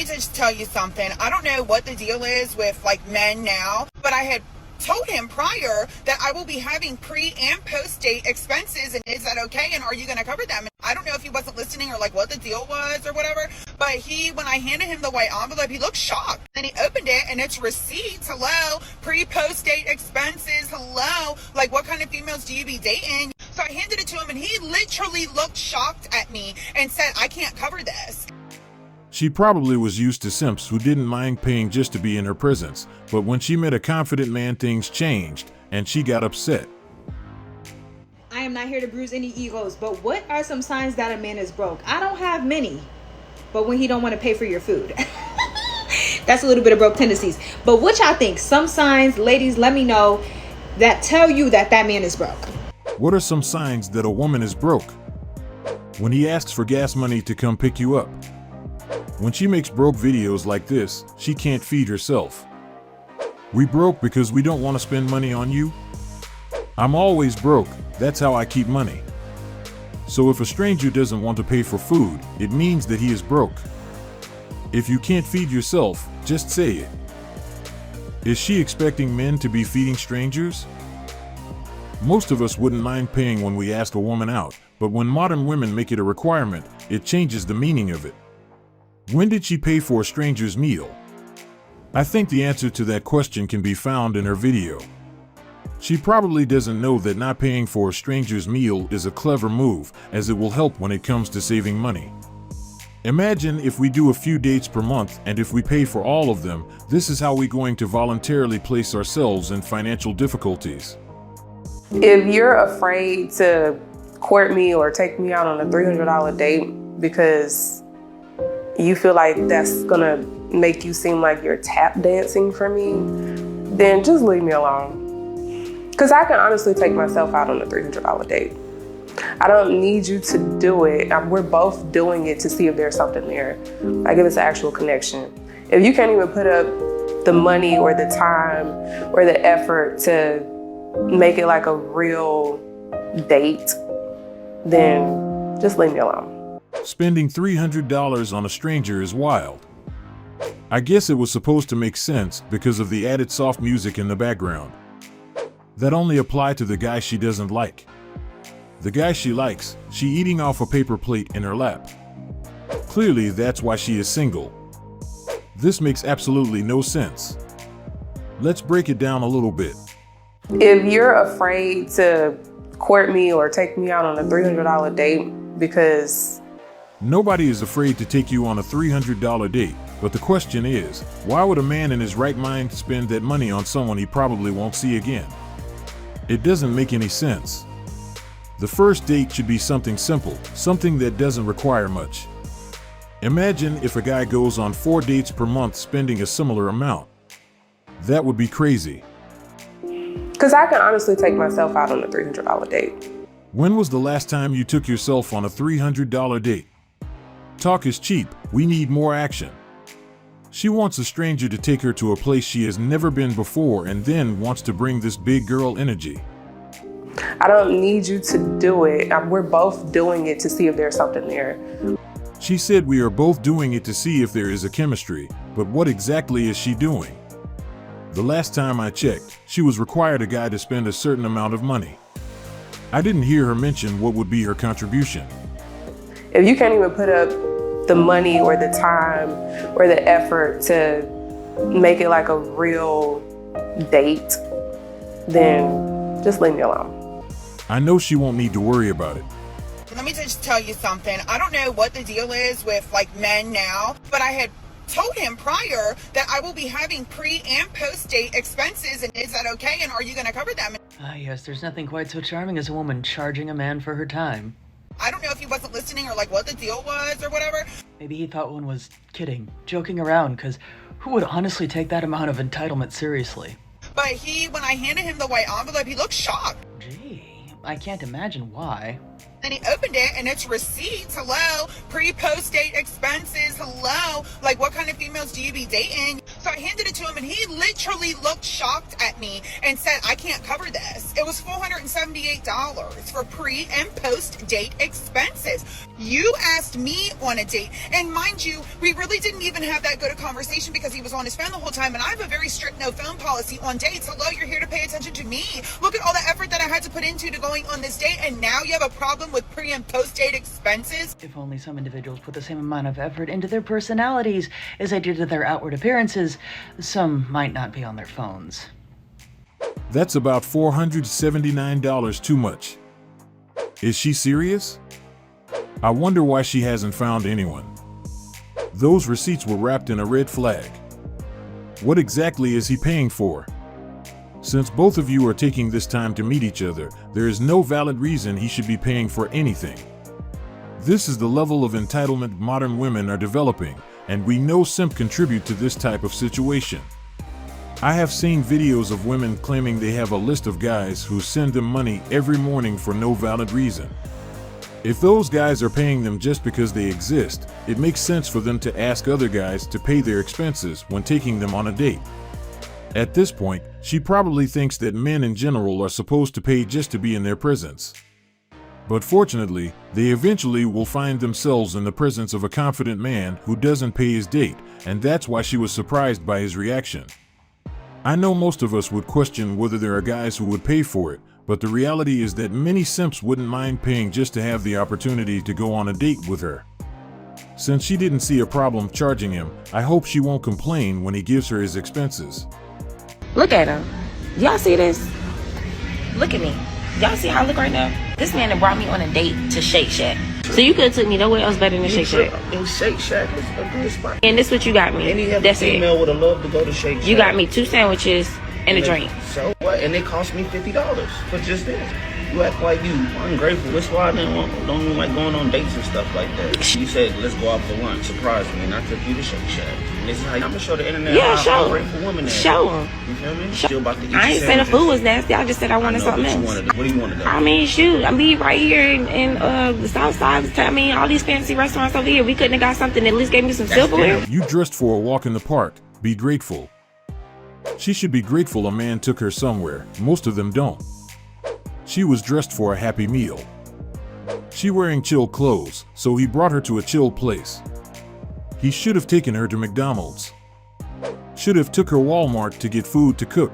just tell you something. I don't know what the deal is with like men now, but I had told him prior that I will be having pre and post date expenses, and is that okay, and are you going to cover them? And I don't know if he wasn't listening or like what the deal was or whatever, but when I handed him the white envelope, he looked shocked. Then he opened it and it's receipts. Hello, pre post date expenses. Hello, like what kind of females do you be dating? So I handed it to him and he literally looked shocked at me and said, I can't cover this. She probably was used to simps who didn't mind paying just to be in her presence, but when she met a confident man, things changed, and she got upset. I am not here to bruise any egos, but what are some signs that a man is broke? I don't have many, but when he don't want to pay for your food. That's a little bit of broke tendencies. But what y'all think? Some signs, ladies, let me know, that tell you that that man is broke. What are some signs that a woman is broke? When he asks for gas money to come pick you up. When she makes broke videos like this, she can't feed herself. We broke because we don't want to spend money on you? I'm always broke, that's how I keep money. So if a stranger doesn't want to pay for food, it means that he is broke. If you can't feed yourself, just say it. Is she expecting men to be feeding strangers? Most of us wouldn't mind paying when we ask a woman out, but when modern women make it a requirement, it changes the meaning of it. When did she pay for a stranger's meal? I think the answer to that question can be found in her video. She probably doesn't know that not paying for a stranger's meal is a clever move, as it will help when it comes to saving money. Imagine if we do a few dates per month, and if we pay for all of them, this is how we're going to voluntarily place ourselves in financial difficulties. If you're afraid to court me or take me out on a $300 date because you feel like that's gonna make you seem like you're tap dancing for me, then just leave me alone. Because I can honestly take myself out on a $300 date. I don't need you to do it. We're both doing it to see if there's something there. Like if it's an actual connection. If you can't even put up the money or the time or the effort to make it like a real date, then just leave me alone. Spending $300 on a stranger is wild. I guess it was supposed to make sense because of the added soft music in the background. That only applied to the guy she doesn't like. The guy she likes, she eating off a paper plate in her lap. Clearly, that's why she is single. This makes absolutely no sense. Let's break it down a little bit. If you're afraid to court me or take me out on a $300 date because... Nobody is afraid to take you on a $300 date, but the question is, why would a man in his right mind spend that money on someone he probably won't see again? It doesn't make any sense. The first date should be something simple, something that doesn't require much. Imagine if a guy goes on 4 dates per month spending a similar amount. That would be crazy. Because I can honestly take myself out on a $300 date. When was the last time you took yourself on a $300 date? Talk is cheap, we need more action. She wants a stranger to take her to a place she has never been before and then wants to bring this big girl energy. I don't need you to do it. We're both doing it to see if there's something there. She said we are both doing it to see if there is a chemistry, but what exactly is she doing? The last time I checked, she was required a guy to spend a certain amount of money. I didn't hear her mention what would be her contribution. If you can't even put up the money or the time or the effort to make it like a real date, then just leave me alone. I know she won't need to worry about it. Let me just tell you something. I don't know what the deal is with like men now, but I had told him prior that I will be having pre and post date expenses, and is that okay, and are you going to cover them? Yes, there's nothing quite so charming as a woman charging a man for her time. I don't know if he wasn't listening or like what the deal was or whatever. Maybe he thought one was kidding, joking around, because who would honestly take that amount of entitlement seriously? But when I handed him the white envelope, he looked shocked. Gee, I can't imagine why. And he opened it and it's receipts. Hello, pre-post date expenses. Hello, like what kind of females do you be dating? So I handed it to him and he literally looked shocked at me and said, I can't cover this. It was $478 for pre and post date expenses. You asked me on a date, and mind you, we really didn't even have that good a conversation because he was on his phone the whole time, and I have a very strict no phone policy on dates. Hello, you're here to pay attention to me. Look at all the effort that I had to put into to going on this date, and now you have a problem with pre and post date expenses? If only some individuals put the same amount of effort into their personalities as they did to their outward appearances, some might not be on their phones. That's about $479 too much. Is she serious? I wonder why she hasn't found anyone. Those receipts were wrapped in a red flag. What exactly is he paying for? Since both of you are taking this time to meet each other, there is no valid reason he should be paying for anything. This is the level of entitlement modern women are developing, and we know simp contribute to this type of situation. I have seen videos of women claiming they have a list of guys who send them money every morning for no valid reason. If those guys are paying them just because they exist, it makes sense for them to ask other guys to pay their expenses when taking them on a date. At this point, she probably thinks that men in general are supposed to pay just to be in their presence. But fortunately, they eventually will find themselves in the presence of a confident man who doesn't pay his date, and that's why she was surprised by his reaction. I know most of us would question whether there are guys who would pay for it, but the reality is that many simps wouldn't mind paying just to have the opportunity to go on a date with her. Since she didn't see a problem charging him, I hope she won't complain when he gives her his expenses. Look at him. Y'all see this? Look at me. Y'all see how I look right now? This man that brought me on a date to Shake Shack. So you could have took me nowhere else better than Shake Shack. And Shake Shack is a good spot. And this what you got me. Any other That's it. female would have loved to go to Shake Shack. You got me 2 sandwiches and a drink. So what? And it cost me $50 for just this. You act like you ungrateful. That's why I don't even like going on dates and stuff like that. You said, let's go out for lunch. Surprise me. And I took you to Shake Shack. And this is how I'm going to show the internet how ungrateful women are. Show them. You feel me? Still about to eat I ain't said the food was nasty. I just said I wanted something else. What do you want to do? I mean, shoot. I mean, right here in the South Side. I mean, all these fancy restaurants over here. We couldn't have got something that at least gave me some silverware. You dressed for a walk in the park. Be grateful. She should be grateful a man took her somewhere. Most of them don't. She was dressed for a happy meal. She wearing chill clothes, so he brought her to a chill place. He should have taken her to McDonald's. Should have took her Walmart to get food to cook.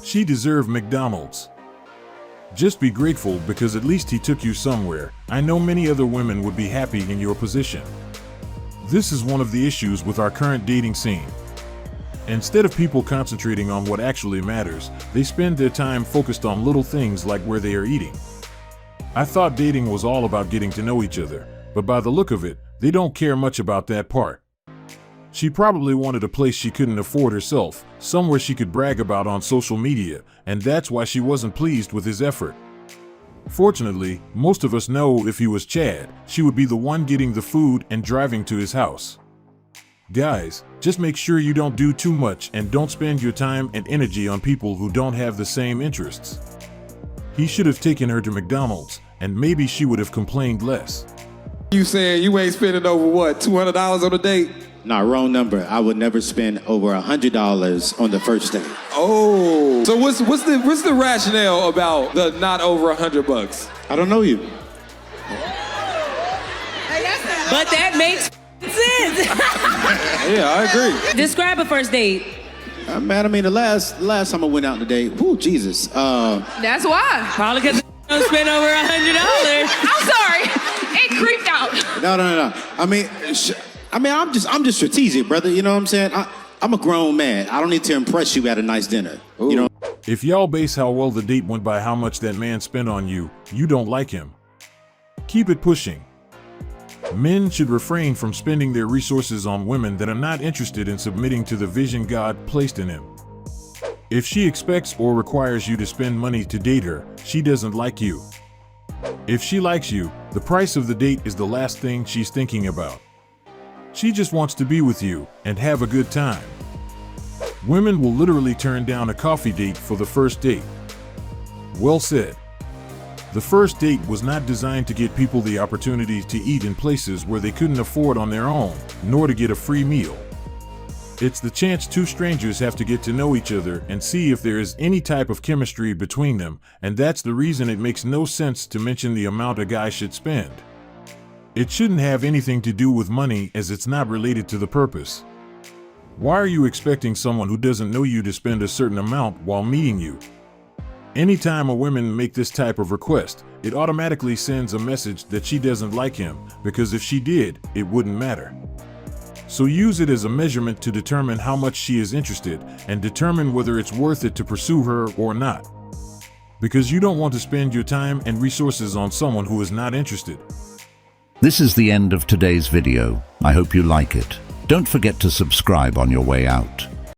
She deserved McDonald's. Just be grateful because at least he took you somewhere. I know many other women would be happy in your position. This is one of the issues with our current dating scene. Instead of people concentrating on what actually matters, they spend their time focused on little things like where they are eating. I thought dating was all about getting to know each other, but by the look of it, they don't care much about that part. She probably wanted a place she couldn't afford herself, somewhere she could brag about on social media, and that's why she wasn't pleased with his effort. Fortunately, most of us know if he was Chad, she would be the one getting the food and driving to his house. Guys, just make sure you don't do too much and don't spend your time and energy on people who don't have the same interests. He should have taken her to McDonald's, and maybe she would have complained less. You saying you ain't spending over what, $200 on a date? Nah, wrong number. I would never spend over $100 on the first date. Oh, so what's the rationale about the not over $100? I don't know you. But that makes sense. Yeah, I agree. Describe a first date. Man, I mean, the last time I went out on a date, whoo, Jesus. That's why. Probably because don't spend over $100. I'm sorry. It creeped out. No. I mean, I'm just strategic, brother. You know what I'm saying? I'm a grown man. I don't need to impress you at a nice dinner. Ooh. You know? If y'all base how well the date went by how much that man spent on you, you don't like him. Keep it pushing. Men should refrain from spending their resources on women that are not interested in submitting to the vision God placed in him. If she expects or requires you to spend money to date her, she doesn't like you. If she likes you, the price of the date is the last thing she's thinking about. She just wants to be with you and have a good time. Women will literally turn down a coffee date for the first date. Well said. The first date was not designed to get people the opportunity to eat in places where they couldn't afford on their own, nor to get a free meal. It's the chance two strangers have to get to know each other and see if there is any type of chemistry between them, and that's the reason it makes no sense to mention the amount a guy should spend. It shouldn't have anything to do with money, as it's not related to the purpose. Why are you expecting someone who doesn't know you to spend a certain amount while meeting you? Anytime a woman make this type of request, it automatically sends a message that she doesn't like him, because if she did, it wouldn't matter. So use it as a measurement to determine how much she is interested and determine whether it's worth it to pursue her or not. Because you don't want to spend your time and resources on someone who is not interested. This is the end of today's video. I hope you like it. Don't forget to subscribe on your way out.